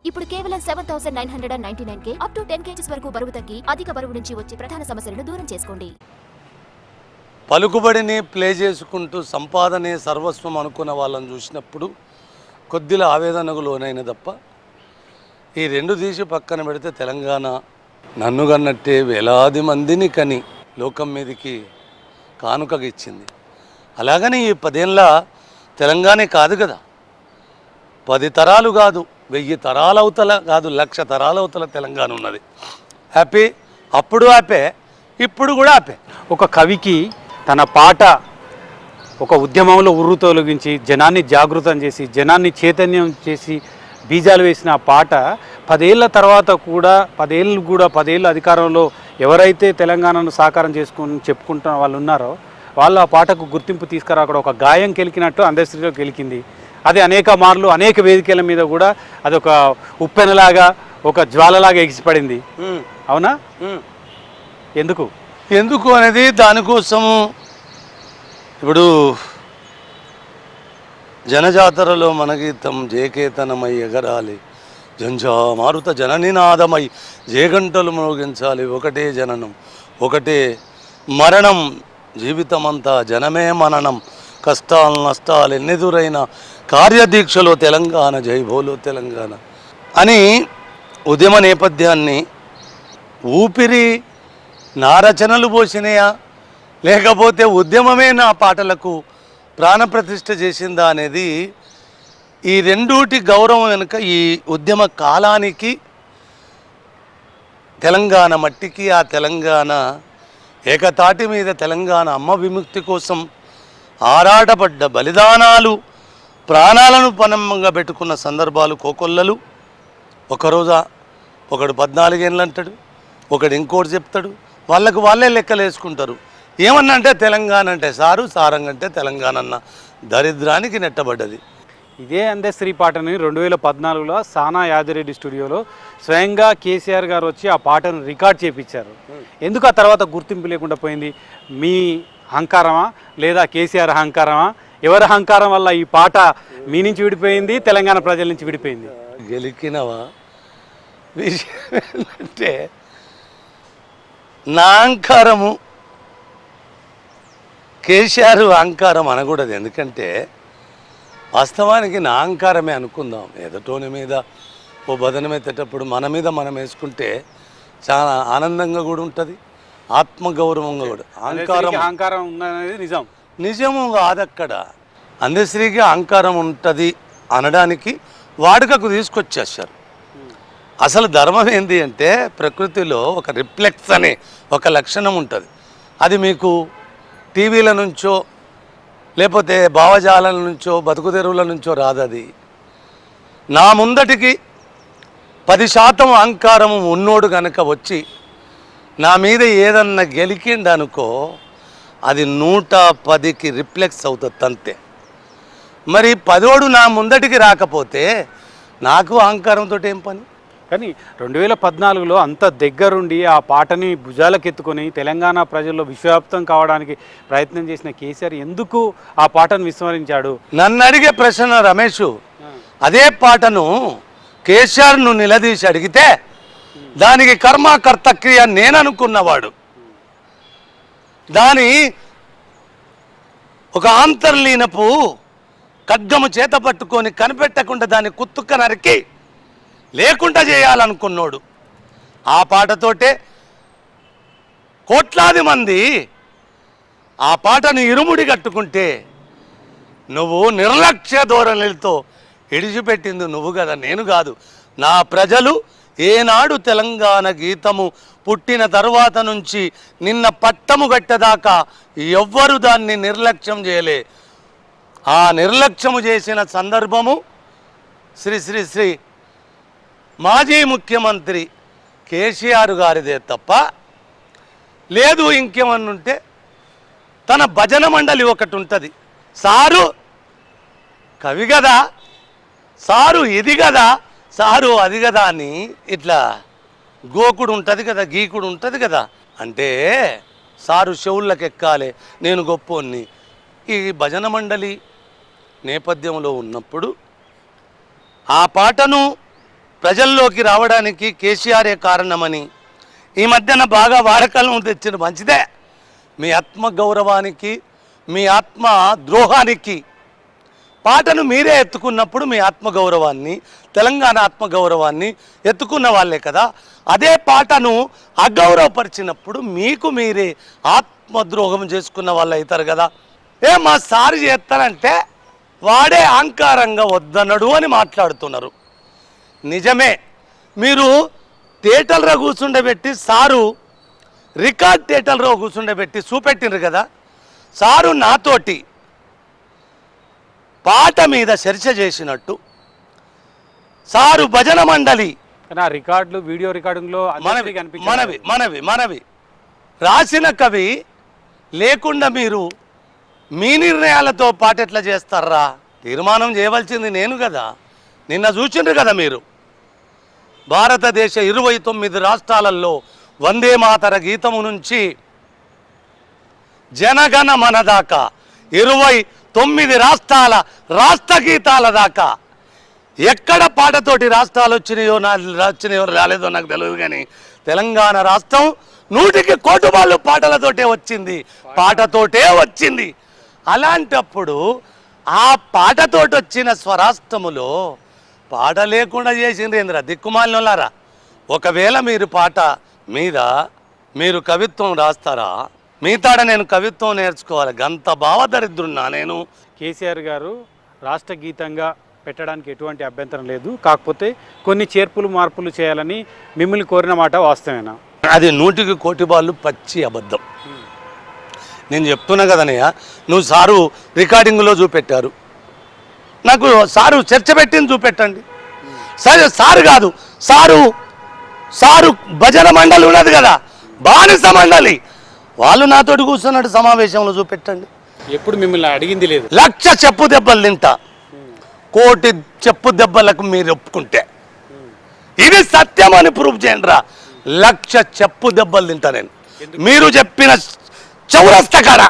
ఇప్పుడు కేవలం 7,999 up to 10 kgs వరకు బరువు తగ్గి అధిక బరువు నుంచి వచ్చే ప్రధాన సమస్యలను దూరం చేసుకోండి. పలుకుబడిని ప్లే చేసుకుంటూ సంపాదనే సర్వస్వం అనుకున్న వాళ్ళని చూసినప్పుడు కొద్దిగా ఆవేదనకు లోనైన తప్ప ఈ రెండు తీసి పక్కన పెడితే తెలంగాణ నన్ను కన్నట్టే వేలాది మందిని కని లోకం మీదకి కానుకగా ఇచ్చింది. అలాగని ఈ 10 ఏళ్ళ తెలంగాణ కాదు కదా, 10 తరాలు కాదు, 1000 తరాల అవతల కాదు, 1,00,000 తరాల అవతల తెలంగాణ ఉన్నది. హ్యాపీ, అప్పుడు హ్యాపీ, ఇప్పుడు కూడా హ్యాపీ. ఒక కవికి తన పాట ఒక ఉద్యమంలో తొలగించి జనాన్ని జాగృతం చేసి జనాన్ని చైతన్యం చేసి బీజాలు వేసిన ఆ పాట 10 ఏళ్ళ తర్వాత కూడా 10 ఏళ్ళు అధికారంలో ఎవరైతే తెలంగాణను సాకారం చెప్పుకుంటున్న వాళ్ళు ఉన్నారో వాళ్ళు ఆ పాటకు గుర్తింపు తీసుకురాక ఒక గాయం కెలికినట్టు అందరిలో కెలికింది. అది అనేక మార్లు అనేక వేదికల మీద కూడా అదొక ఉప్పెనలాగా ఒక జ్వాలలాగా ఎగిసిపడింది. అవునా? ఎందుకు అనేది దానికోసము ఇప్పుడు జనజాతరలో మనగీతం జయకేతనమై ఎగరాలి, జంజా మారుత జననినాదమై జయగంటలు మ్రోగించాలి, ఒకటే జననం ఒకటే మరణం, జీవితమంతా జనమే మననం, కష్టాలు నష్టాలు ఎన్నెదురైన కార్యదీక్షలో తెలంగాణ జై బోలో తెలంగాణ అని ఉద్యమ నేపథ్యాన్ని ఊపిరి నా రచనలు పోసినాయా లేకపోతే ఉద్యమమే నా పాటలకు ప్రాణప్రతిష్ఠ చేసిందా అనేది ఈ రెండూటి గౌరవం వెనుక ఈ ఉద్యమ కాలానికి తెలంగాణ మట్టికి ఆ తెలంగాణ ఏకతాటి మీద తెలంగాణ అమ్మ విముక్తి కోసం ఆరాటపడ్డ బలిదానాలు ప్రాణాలను పణంగా పెట్టుకున్న సందర్భాలు కోకొల్లలు. ఒకరోజా ఒకడు 14 ఏళ్ళు అంటాడు, ఒకడు ఇంకోటి చెప్తాడు, వాళ్ళకు వాళ్ళే లెక్కలు వేసుకుంటారు. ఏమన్నా అంటే తెలంగాణ అంటే సారంగంటే తెలంగాణ అన్న దరిద్రానికి నెట్టబడ్డది. ఇదే అందశ్రీ పాటని 2014లో సానా యాదిరెడ్డి స్టూడియోలో స్వయంగా కేసీఆర్ గారు వచ్చి ఆ పాటను రికార్డ్ చేయించారు. ఎందుకు ఆ తర్వాత గుర్తింపు లేకుండా పోయింది? మీ అహంకారమా లేదా కేసీఆర్ అహంకారమా? ఎవరి అహంకారం వల్ల ఈ పాట మీ నుంచి విడిపోయింది, తెలంగాణ ప్రజల నుంచి విడిపోయింది? గెలికినవా విషయం ఏంటంటే నా అహంకారము కేసీఆర్ అహంకారం అనకూడదు. ఎందుకంటే వాస్తవానికి నా అహంకారమే అనుకుందాం. ఎదటోని మీద ఓ బదనమెత్తేటప్పుడు మన మీద మనం వేసుకుంటే చాలా ఆనందంగా కూడా ఉంటుంది, ఆత్మగౌరవంగా కూడా. అహంకారం ఉన్నది నిజము కాదు. అక్కడ అందశ్రీకి అహంకారం ఉంటుంది అనడానికి వాడుకకు తీసుకొచ్చేసారు. అసలు ధర్మం ఏంటి అంటే ప్రకృతిలో ఒక రిఫ్లెక్స్ అనే ఒక లక్షణం ఉంటుంది. అది మీకు టీవీల నుంచో లేకపోతే భావజాలాల నుంచో బతుకుదెరువుల నుంచో రాదు. అది నా ముందటికి 10% అహంకారం ఉన్నోడు కనుక వచ్చి నా మీద ఏదన్నా గెలికిండనుకో అది 110కి రిఫ్లెక్స్ అవుతుంది అంతే. మరి 10ఓడు నా ముందటికి రాకపోతే నాకు అహంకారంతో ఏం పని? కానీ 2014లో అంత దగ్గరుండి ఆ పాటని భుజాలకెత్తుకొని తెలంగాణ ప్రజల్లో విశ్వవ్యాప్తం కావడానికి ప్రయత్నం చేసిన కేసీఆర్ ఎందుకు ఆ పాటను విస్మరించాడు? నన్ను అడిగే ప్రశ్న రమేష్, అదే పాటను కేసీఆర్ను నిలదీసి అడిగితే దానికి కర్మకర్త క్రియ నేను అనుకున్నవాడు దాని ఒక ఆంతర్లీనపు ఖడ్గము చేత పట్టుకొని కనిపెట్టకుండా దాన్ని కుత్తుక్క నరికి లేకుండా చేయాలనుకున్నాడు. ఆ పాటతోటే కోట్లాది మంది ఆ పాటను ఇరుముడి కట్టుకుంటే నువ్వు నిర్లక్ష్య ధోరణులతో విడిచిపెట్టింది నువ్వు కదా, నేను కాదు. నా ప్రజలు ఏనాడు తెలంగాణ గీతము పుట్టిన తర్వాత నుంచి నిన్న పట్టము గట్టేదాకా ఎవ్వరు దాన్ని నిర్లక్ష్యం చేయలే. ఆ నిర్లక్ష్యము చేసిన సందర్భము శ్రీ శ్రీ శ్రీ మాజీ ముఖ్యమంత్రి కేసీఆర్ గారిదే తప్ప లేదు. ఇంకేమన్నుంటే తన భజన మండలి ఒకటి ఉంటుంది. సారు కవి కదా, సారు ఇది కదా, సారు అది కదా అని ఇట్లా గోకుడు ఉంటుంది కదా, గీకుడు ఉంటుంది కదా. అంటే సారు చెవుళ్ళకి ఎక్కాలి, నేను గొప్పోన్ని. ఈ భజన మండలి నేపథ్యంలో ఉన్నప్పుడు ఆ పాటను ప్రజల్లోకి రావడానికి కేసీఆరే కారణమని ఈ మధ్యన బాగా వాడకలను తెచ్చిన మంచిదే. మీ ఆత్మగౌరవానికి, మీ ఆత్మ ద్రోహానికి పాటను మీరే ఎత్తుకున్నప్పుడు మీ ఆత్మగౌరవాన్ని, తెలంగాణ ఆత్మగౌరవాన్ని ఎత్తుకున్న వాళ్ళే కదా. అదే పాటను అగౌరవపరిచినప్పుడు మీకు మీరే ఆత్మద్రోహం చేసుకున్న వాళ్ళు అవుతారు కదా. మా సారు చేస్తారంటే వాడే అహంకారంగా వద్దనడు అని మాట్లాడుతున్నారు. నిజమే, మీరు థియేటర్లో కూర్చుండబెట్టి సారు రికార్డ్ థియేటర్లో కూర్చుండబెట్టి చూపెట్టిండ్రు కదా. సారు నాతోటి పాట మీద చర్చ చేసినట్టు సారు భజన మండలి రికార్డులు వీడియో రికార్డింగ్లో మనవి రాసిన కవి లేకుండా మీరు మీ నిర్ణయాలతో పాట ఎట్లా చేస్తారా? తీర్మానం చేయవలసింది నేను కదా. నిన్న చూసిండ్రు కదా మీరు, భారతదేశ 29 రాష్ట్రాలలో వందే మాతర గీతము నుంచి జనగణ మన దాకా 29 రాష్ట్రాల రాష్ట్ర గీతాల దాకా ఎక్కడ పాటతోటి రాష్ట్రాలు వచ్చినాయో రాలేదో నాకు తెలియదు, కానీ తెలంగాణ రాష్ట్రం 100కి కోటి వాళ్ళు పాటలతోటే వచ్చింది, పాటతోటే వచ్చింది. అలాంటప్పుడు ఆ పాటతోటి వచ్చిన స్వరాష్ట్రములో పాట లేకుండా చేసిండ్రేంద్ర దిక్కుమాలినోళ్ళారా. ఒకవేళ మీరు పాట మీద మీరు కవిత్వం రాస్తారా? మీతాడ నేను కవిత్వం నేర్చుకోవాలి, గంత భావదరిద్రున్నా నేను. కేసీఆర్ గారు రాష్ట్ర గీతంగా పెట్టడానికి ఎటువంటి అభ్యంతరం లేదు, కాకపోతే కొన్ని చేర్పులు మార్పులు చేయాలని మిమ్మల్ని కోరిన మాట వాస్తవేనా? అది 100కి కోటి వాళ్ళు పచ్చి అబద్ధం. నేను చెప్తున్నా కదనయ్య, నువ్వు సారు రికార్డింగ్లో చూపెట్టారు, నాకు సారు చర్చ పెట్టింది చూపెట్టండి. సరే సారు కాదు, సారు భజన మండలి ఉన్నది కదా, బానిస మండలి, వాళ్ళు నాతోటి కూర్చున్నాడు సమావేశంలో చూపెట్టండి. ఎప్పుడు మిమ్మల్ని అడిగింది లేదు. 1,00,000 చెప్పు దెబ్బలు తింటా, 1,00,000 చెప్పు దెబ్బలకు మీరు ఒప్పుకుంటే ఇది సత్యం అని ప్రూఫ్ చేయండి రా. 1,00,000 చెప్పు దెబ్బలు తింటా నేను, మీరు చెప్పిన చౌరస్తా కాడ.